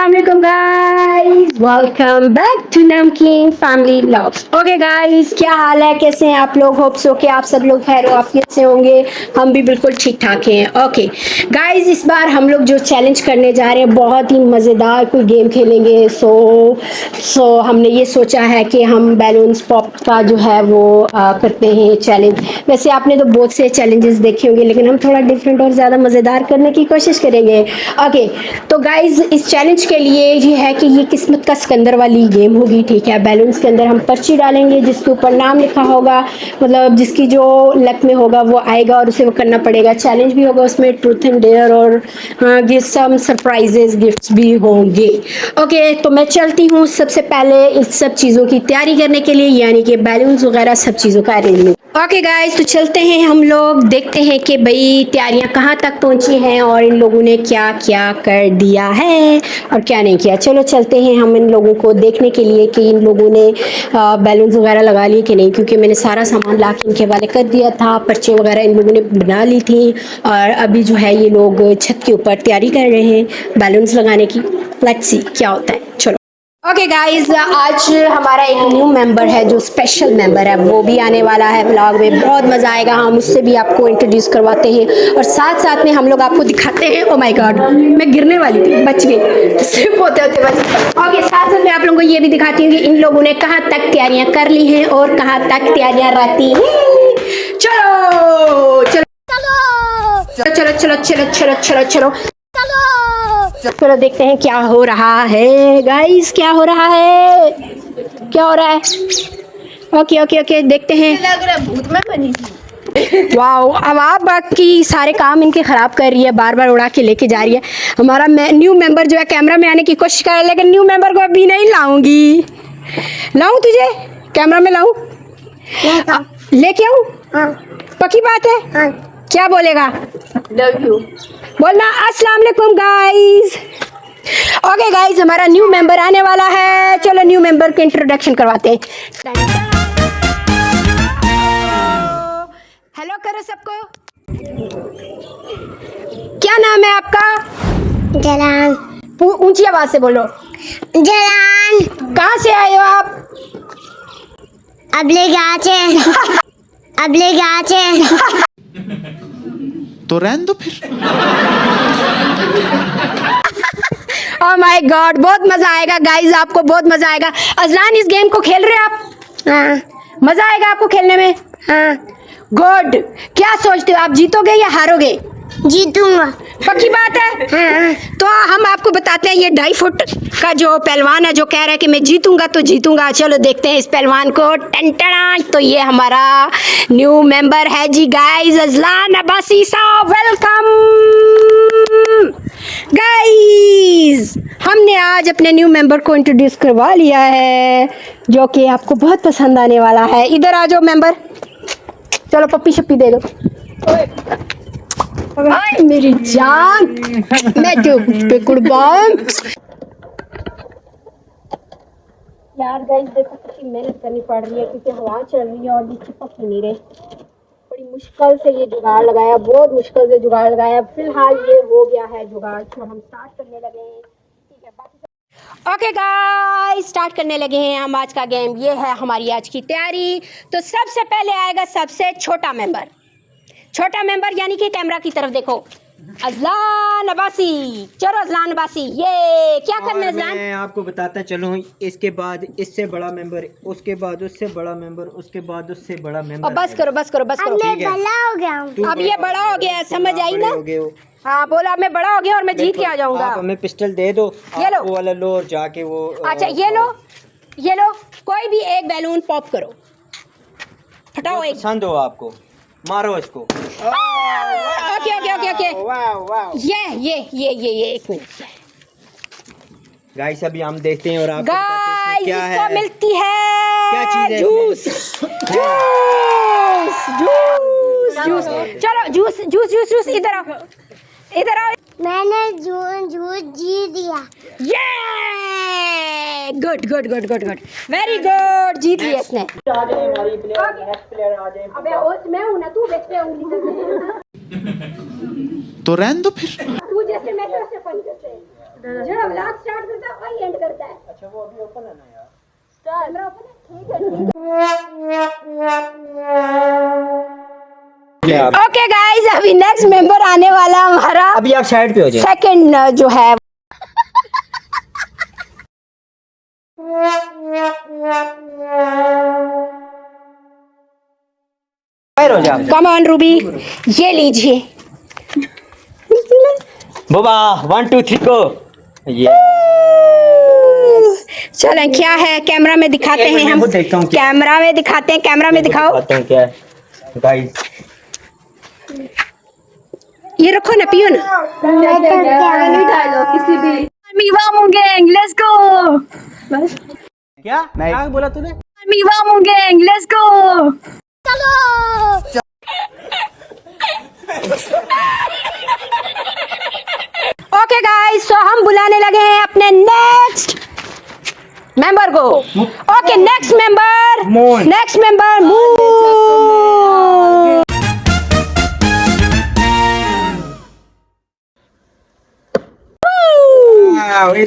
अस्सलाम वालेकुम guys, welcome back to नमकीन फैमिली व्लॉग्स। ओके गाइस, क्या हाल है, कैसे हैं आप लोग? होप सो कि आप सब लोग खैर आफियत से होंगे। हम भी बिल्कुल ठीक ठाक हैं। ओके गाइस, इस बार हम लोग जो चैलेंज करने जा रहे हैं बहुत ही मज़ेदार कोई गेम खेलेंगे। सो हमने ये सोचा है कि हम बैलून्स पॉप का जो है वो करते हैं चैलेंज। वैसे आपने तो बहुत से चैलेंजेस देखे होंगे, लेकिन हम थोड़ा डिफरेंट और ज़्यादा मज़ेदार करने की कोशिश करेंगे। ओके, तो गाइज इस चैलेंज के लिए ये है कि ये किस्मत का सिकंदर वाली गेम होगी, ठीक है। बैलून्स के अंदर हम पर्ची डालेंगे जिसके ऊपर नाम लिखा होगा, मतलब जिसकी जो लक में होगा वो आएगा और उसे वो करना पड़ेगा। चैलेंज भी होगा उसमें, ट्रूथ एंड डेयर, और सम सरप्राइजेस गिफ्ट्स भी होंगे। ओके, तो मैं चलती हूँ सबसे पहले इस सब चीज़ों की तैयारी करने के लिए, यानी कि बैलून्स वगैरह सब चीज़ों का अरेंजमेंट। ओके गाइस, तो चलते हैं हम लोग, देखते हैं कि भाई तैयारियां कहाँ तक पहुंची हैं और इन लोगों ने क्या क्या कर दिया है और क्या नहीं किया। चलो चलते हैं हम इन लोगों को देखने के लिए कि इन लोगों ने बैलून्स वगैरह लगा लिए कि नहीं, क्योंकि मैंने सारा सामान ला के इनके हवाले कर दिया था। पर्चे वगैरह इन लोगों ने बना ली थी और अभी जो है ये लोग छत के ऊपर तैयारी कर रहे हैं बैलून्स लगाने की। लेट्स सी क्या होता है। चलो ओके गाइज, आज हमारा एक न्यू मेंबर है जो स्पेशल मेंबर है, वो भी आने वाला है व्लॉग में। बहुत मज़ा आएगा, हम उससे भी आपको इंट्रोड्यूस करवाते हैं और साथ साथ में हम लोग आपको दिखाते हैं। ओ माय गॉड, मैं गिरने वाली थी, बच गई, सिर्फ होते होते बच गई। ओके, साथ साथ में आप लोगों को ये भी दिखाती हूँ कि इन लोगों ने कहाँ तक तैयारियाँ कर ली हैं और कहाँ तक तैयारियाँ रहती हैं। चलो चलो चलो चलो चलो चलो चलो चलो चलो चलो देखते हैं क्या हो रहा है गाइस, क्या हो रहा है, क्या हो रहा है। ओके ओके ओके, देखते हैं। लग रहा है भूत में बनी थी। वाओ, अब आप बाकी सारे काम इनके खराब कर रही है, बार बार उड़ा के लेके जा रही है। हमारा न्यू मेंबर जो है कैमरा में आने की कोशिश कर रहा है, लेकिन न्यू मेंबर को अभी नहीं लाऊंगी। लाऊं तुझे कैमरा में, लाऊं लेके आऊं? पक्की बात है? क्या बोलेगा? लव यू बोलना अस्सलाम वालेकुम गाइस। ओके गाइस, हमारा न्यू मेंबर आने वाला है। चलो न्यू मेंबर के इंट्रोडक्शन करवाते हैं। हेलो करो सबको। क्या नाम है आपका? जलान। ऊंची आवाज से बोलो। जलान। कहाँ से आए हो आप? अबले गाचे। अबले गाचे। तो रहने दो फिर। ओह माय गॉड, बहुत मजा आएगा गाइस, आपको बहुत मजा आएगा। अजलान, इस गेम को खेल रहे हो आप? हाँ। मजा आएगा आपको खेलने में? हाँ। गुड। क्या सोचते हो, आप जीतोगे या हारोगे? जीतूंगा। पक्की बात है? हाँ। तो हम आपको बताते हैं, ये 2.5 फुट का जो पहलवान है जो कह रहा है कि मैं जीतूंगा तो जीतूंगा। चलो देखते हैं इस पहलवान को। टंटना, तो ये हमारा न्यू मेंबर है जी गाइस, अजलान अब्बासी साहब, वेलकम गाइस। हमने आज अपने न्यू मेंबर को इंट्रोड्यूस करवा लिया है, जो कि आपको बहुत पसंद आने वाला है। इधर आ जाओ मेंबर, चलो पप्पी शप्पी दे दो। मेरी जान, मैं तो पे कुर्बान। यार गाइस देखो, कितनी मेहनत करनी पड़ रही है क्योंकि हवा चल रही है और ये चिपक ही नहीं रहे। बड़ी मुश्किल से ये जुगाड़ लगाया, बहुत मुश्किल से जुगाड़ लगाया। फिलहाल ये हो गया है जुगाड़, तो हम स्टार्ट करने लगे हैं। ठीक है, बाकी ओके गाइस, स्टार्ट करने लगे हैं हम आज का गेम। ये है हमारी आज की तैयारी। तो सबसे पहले आएगा सबसे छोटा मेंबर। छोटा मेंबर यानी कि कैमरा की तरफ देखो, अजलान अब्बासी। चलो अजलान अब्बासी, ये क्या करना है अजलान? मैं आपको बताता चलूँ, इसके बाद इससे बड़ा मेंबर, उसके बाद उससे बड़ा मेंबर, उसके बाद उससे बड़ा मेंबर। और बस करो बस करो बस करो। मैं बड़ा हो गया हूँ। अब ये बड़ा हो गया, समझ आई ना? हो गए हो। हाँ बोला, मैं बड़ा हो गया और मैं जीत के आ जाऊंगा। आप हमें पिस्टल दे दो, ये लो। आप वो वाला लो और जाके वो। अच्छा ये लो, ये लो, कोई भी एक बैलून पॉप करो, फटाओ एक। पसंद हो आपको, मारो इसको। ओके ओके ओके ओके, ये एक मिनट गाइस, अभी हम देखते हैं और आप गाइस, क्या इसको है, मिलती है क्या चीज़ है? Juice juice juice juice. चलो जूस जूस जूस जूस, इधर आओ इधर आओ। मैंने जूस जीत दिया। ये good good good good good, very good, जीत लिया इसने। अबे होस्ट मैं हूं ना, तू बेच पे उंगली तो रहने दो फिर। तू जैसे मैं वैसे फन करते हैं। जो व्लॉग स्टार्ट करता है वही एंड करता है। अच्छा वो अभी ओपन है ना यार। कैमरा ओपन है, ठीक है। ओके गाइस, अभी नेक्स्ट मेंबर आने वाला हमारा। अभी आप साइड पे हो जाए। सेकंड जो है हो जाए। कम ऑन रूबी, ये लीजिए। बोबा 1 2 3 को ये चलें, क्या है कैमरा में दिखाते हैं हम। देखता हूँ कैमरा में दिखाते हैं, कैमरा में दिखाओ। क्या है गाइस। ये रखो ना, पियो ना। मीवा मुंगेंग, लेट्स गो। क्या क्या बोला तूने? मीवा मुंगेंग, लेट्स गो। ओके गाइस, तो हम बुलाने लगे हैं अपने नेक्स्ट मेंबर को। Okay, next member, Moon. Next member Moon.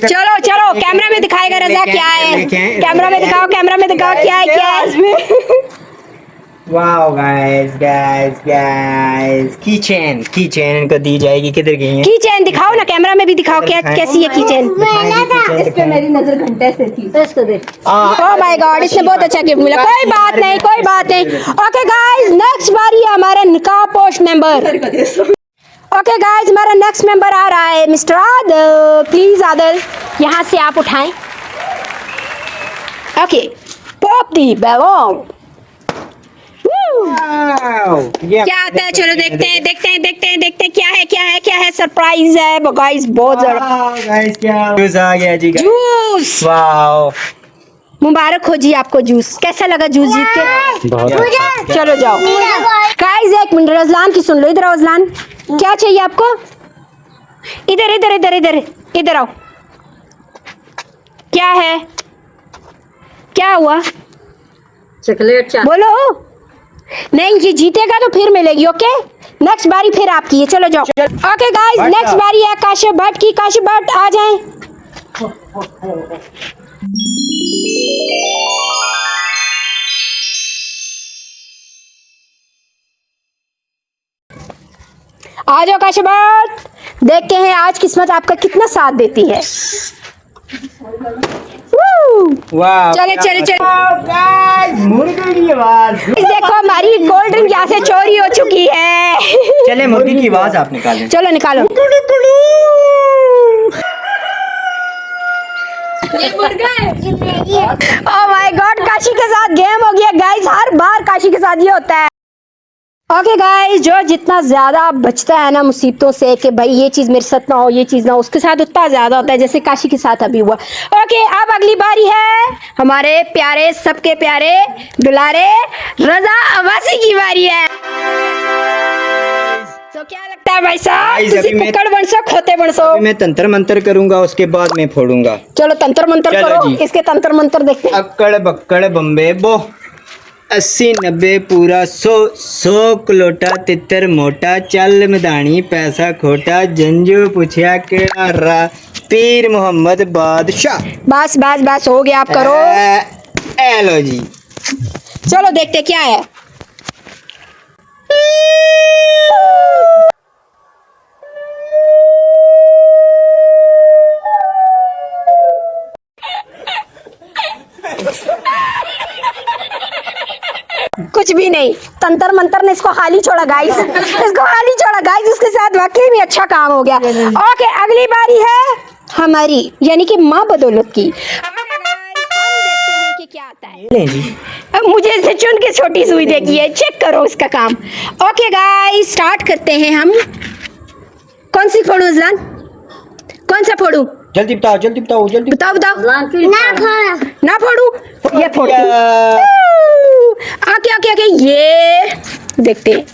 चलो चलो, कैमरा में दिखाएगा रजा क्या है। कैमरा में दिखाओ, कैमरा में दिखाओ क्या है, क्या है इसमें। वाओ गाइस की चेन इनको दी जाएगी। किधर गई है की चेन? दिखाओ ना, कैमरा में भी दिखाओ क्या कैसी है की चेन। इस पे मेरी नजर घंटे से थी, तो इसको देख। ओह माय गॉड, इसने बहुत अच्छा गिफ्ट मिला। कोई बात नहीं, कोई बात नहीं। ओके गाइस, नेक्स्ट बारी है हमारा निकाह पोस्ट मेंबर। ओके गाइस, हमारा नेक्स्ट मेंबर आ रहा है मिस्टर आदिल। प्लीज आदिल, यहाँ से आप उठाएं। ओके, पॉप दी बैलून। क्या आता है, चलो देखते हैं देखते हैं देखते हैं देखते हैं क्या है क्या है क्या है। सरप्राइज है गाइस, बहुत ज्यादा। गाइस क्या जूस आ गया जी। जूस, वाओ मुबारक हो जी आपको जूस। कैसा लगा जूस जीत के? बहुत चलो जाओ गाइस, एक मिनट रजलान की सुन लो। इधर आओ रजलान, क्या चाहिए आपको? इधर इधर इधर इधर इधर आओ। क्या है, क्या हुआ? चॉकलेट बोलो। नहीं, ये जीतेगा तो फिर मिलेगी। ओके, नेक्स्ट बारी फिर आपकी है। चलो जाओ। ओके गाइस, नेक्स्ट बारी है काशिफ भट्ट की। काशिफ भट्ट आ जाएं। आ जाओ काशिफ भट्ट, देखते हैं आज किस्मत आपका कितना साथ देती है। वाह चले चले चले, मुर्गे की आवाज। देखो हमारी कोल्ड ड्रिंक यहाँ से चोरी हो चुकी है। चले मुर्गी की आवाज आप निकालें। चलो निकालो। ओह माय गॉड, काशी के साथ गेम हो गया गाइस। हर बार काशी के साथ ये होता है। ओके गाइस, जो जितना ज्यादा बचता है ना मुसीबतों से कि भाई ये चीज मेरे साथ ना हो, ये चीज ना हो, उसके साथ उतना ज्यादा होता है जैसे काशी के साथ अभी हुआ। ओके, अब अगली बारी है हमारे प्यारे, सबके प्यारे दुलारे रजा अब्बासी की बारी है। तो क्या लगता है भाई साहब, तुसी कुक्कड़ बनसो खोते बनसो? मैं तंत्र मंत्र करूंगा, उसके बाद मैं फोड़ूंगा। चलो तंत्र मंत्र करो, इसके तंत्र मंत्र देखते हैं। अक्कड़ बक्कड़ बम्बे बो 80 90 पूरा 100 कलोटा तितर मोटा चल मदानी पैसा खोटा जंजू पूछया केड़ा रा पीर मोहम्मद बादशाह। बस बस बस हो गया, आप करो। ए लो जी, चलो देखते क्या है। कुछ भी नहीं, तंत्र मंत्र ने इसको खाली छोड़ा गाइस। इसको खाली छोड़ा गाइस, उसके साथ वाकई में अच्छा काम हो गया। ओके, अगली बारी है हमारी, यानी कि माँ बदौलत की। हम देखते हैं कि क्या आता है। अब मुझे इसे चुन के छोटी सुई देखी है, चेक करो इसका काम। ओके गाइस, स्टार्ट करते हैं हम। कौन सी फोड़ू अज़लान, कौन सा फोड़ू? जल्दी बताओ जल्दी बताओ जल्दी बताओ बताओ। ना फोड़ू, ये फोड़। ओके ओके ओके, ये देखते हैं।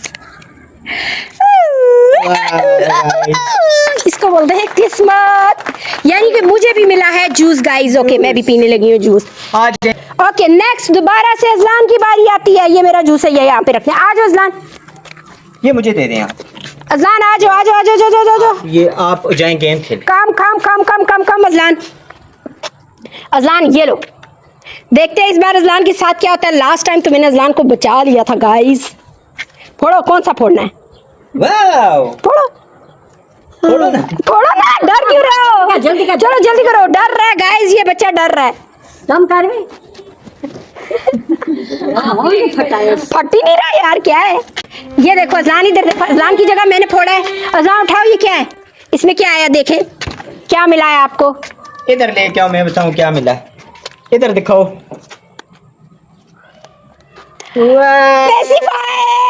इसको बोलते हैं किस्मत, यानी कि मुझे भी मिला है जूस गाइस। ओके, मैं भी पीने लगी हूँ जूस। ओके, नेक्स्ट दोबारा से अज़लान की बारी आती है। ये मेरा जूस है, ये यहाँ पे रखते हैं। आ जाओ अज़लान, ये मुझे दे दें आप। अजलान आ जाओ आ जाओ आ जाओ जाओ जाओ जाओ। ये आप जाएं गेम खेलें। काम काम काम काम काम काम अजलान। अजलान ये लो, देखते हैं इस बार अजलान के साथ क्या होता है। लास्ट टाइम तो मैंने अजलान को बचा लिया था गाइस। फोड़ो, कौन सा फोड़ना है? वाओ, फोड़ो छोड़ो ना। फोड़ो ना, डर क्यों रहे हो? जल्दी कर। चलो जल्दी करो, डर रहा है गाइस, ये बच्चा डर रहा है। कम कर भी। फट ही नहीं रहा यार, क्या है ये? देखो अजलान, इधर देखो, अजलान की जगह मैंने फोड़ा है। अजलान उठाओ, ये क्या है? इसमें क्या आया देखे, क्या मिला है आपको? इधर ले क्या, मैं बताऊं क्या मिला। इधर दिखाओ। पेसिफायर,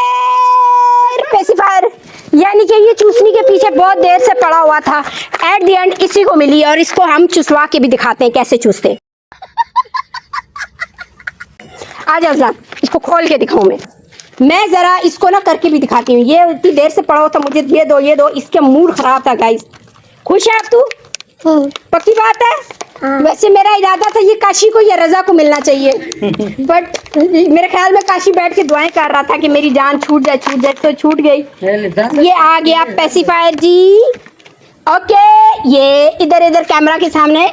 पेसिफायर, यानी कि ये चूसने के पीछे बहुत देर से पड़ा हुआ था। एट द एंड इसी को मिली और इसको हम चुसवा के भी दिखाते हैं कैसे चूसते हैं। आ जाओ अजलान, इसको खोल के दिखाऊं मैं जरा इसको ना करके भी दिखाती हूँ। ये इतनी देर से पड़ा हुआ था, मुझे ये दो ये दो, इसके मूड खराब था गाइस। खुश है अब तू? पक्की बात है? वैसे मेरा इरादा था ये काशी को या रजा को मिलना चाहिए, बट मेरे ख्याल में काशी बैठ के दुआएं कर रहा था कि मेरी जान छूट जाए तो छूट गई। ये आ गया पेसिफायर जी। ओके, ये इधर इधर कैमरा के सामने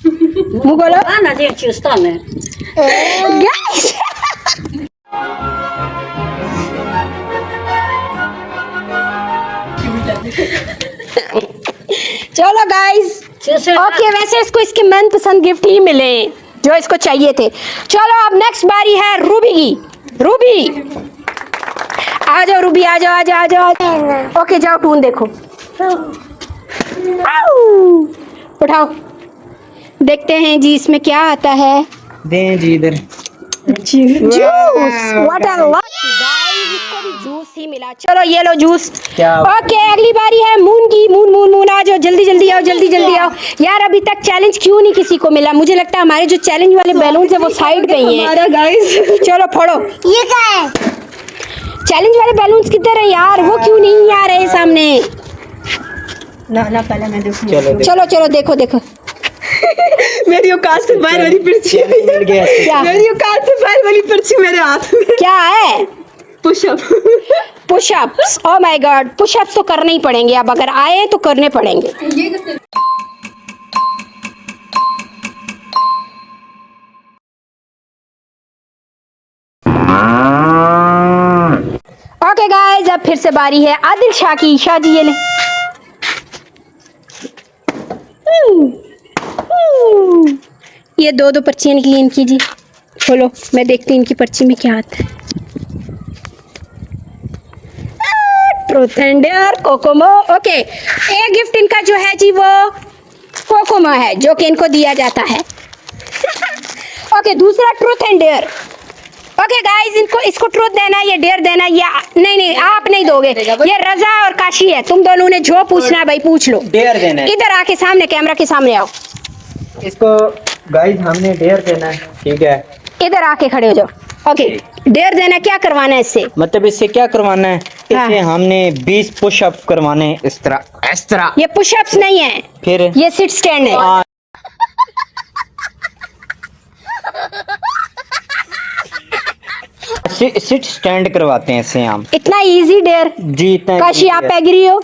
मुंह बोलो ना जी चूसता मैं। गाइस। चलो गाइस, ओके, वैसे इसको इसके मनपसंद गिफ्ट ही मिले जो इसको चाहिए थे। चलो अब नेक्स्ट बारी है रूबी की। रूबी आ जाओ, रूबी आ जाओ आ जाओ आ जाओ। ओके जाओ, टून देखो। आऊ, उठाओ, देखते हैं जी इसमें क्या आता है। दें जी इधर। Juice, what a luck guys, इसको भी जूस ही मिला। चलो ये लो जूस। क्या? ओके, अगली बारी है मून की। मून मून मून आ जाओ, जल्दी जल्दी आओ, जल्दी जल्दी आओ। यार अभी तक चैलेंज क्यों नहीं किसी को मिला? मुझे लगता है हमारे जो चैलेंज वाले बैलून है वो साइड पे ही हैं। गाइस चलो फोड़ो। ये क्या है? चैलेंज वाले बैलून्स किधर है यार? वो क्यों नहीं आ रहे सामने? ना ना पहले मैं देखूं। चलो चलो चलो देखो देखो। मेरी औकात से बाहर वाली पर्ची। मिल गया। क्या? मेरी औकात से बाहर वाली पर्ची मेरे हाथ में। क्या है? Pushup. Pushups. Oh my God, pushups तो करने ही पड़ेंगे अब, अगर आए तो करने पड़ेंगे। ओके गाइस, अब फिर से बारी है आदिल शाह की। शाह जी ये ले। ये दो दो पर्चियां निकली इनकी जी। खोलो, मैं देखती हूँ इनकी पर्ची में क्या आता है। ट्रूथ एंड डेयर, कोकोमो। ओके, एक गिफ्ट इनका जो है जी वो कोकोमो है जो कि इनको दिया जाता है। ओके, दूसरा truth and dare. Okay guys, इनको इसको ट्रूथ देना है या डेयर देना है, या नहीं नहीं आप नहीं दोगे। ये रजा और काशी है, तुम दोनों ने जो पूछना है भाई पूछ लो। डेयर देना है इधर आके सामने कैमरा के सामने आओ। इसको। गाइस हमने डेयर देना है, ठीक है? इधर आके खड़े हो जाओ। ओके, डेयर देना, क्या करवाना है इससे? मतलब इससे क्या करवाना है? हाँ। इससे हमने 20 पुशअप करवाने हैं, इस तरह। ये पुशअप्स नहीं है, फिर ये सिट स्टैंड है। हाँ। सिट स्टैंड करवाते हैं इससे हम। इतना इजी डेयर? जी इतना। काशी आप एग्री हो?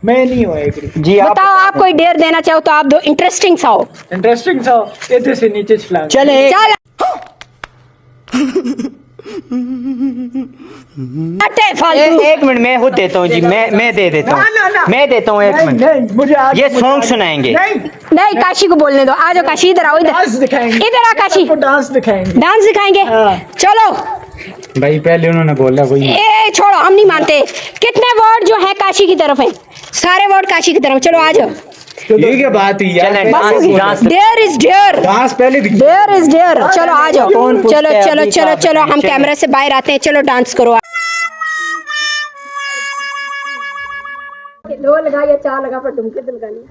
मैं नहीं हुआ एग्री। जी आप बताओ, आप कोई डेयर देना चाहो तो आप दो। इंटरेस्टिंग सा हो। इंटरेस्टिंग सा इधर से नीचे छलांग। चले। चल अटे फालतू। एक मिनट मैं खुद देता हूँ जी, मैं दे देता हूँ। मैं देता हूँ, एक मिनट। नहीं मुझे आगे ये सॉन्ग सुनाएंगे। नहीं, नहीं, काशी को बोलने दो। आ जाओ काशी, इधर आओ। डांस इधर दिखाएंगे। इधर आ काशी, आपको डांस दिखाएंगे। डांस दिखाएंगे। हाँ। चलो भाई पहले उन्होंने बोला वही। ए छोड़ो, हम नहीं मानते। कितने वर्ड जो है काशी की तरफ है? सारे वर्ड काशी की तरफ। चलो आ जाओ। ये क्या बात हुई यार? चलें, dance. Dare is dare, dance पहले दिख। Dare is dare. चलो आ जाओ। कौन पूछता चलो है चलो अभी चलो आप चलो, हम चलें। कैमरे से बाहर आते हैं। चलो डांस करो। दो लगा या चार लगा, पर तुमके दिल का नहीं।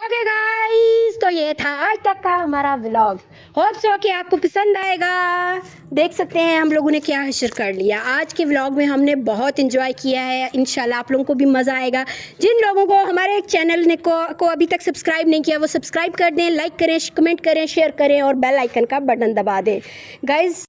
ओके गाइस, तो ये था आज तक का हमारा व्लॉग। होप सो कि आपको पसंद आएगा। देख सकते हैं हम लोगों ने क्या हशर कर लिया। आज के व्लॉग में हमने बहुत इंजॉय किया है, इंशाल्लाह आप लोगों को भी मज़ा आएगा। जिन लोगों को हमारे चैनल ने को अभी तक सब्सक्राइब नहीं किया वो सब्सक्राइब कर दें, लाइक करें, कमेंट करें, शेयर करें और बेल आइकन का बटन दबा दें गाइज़।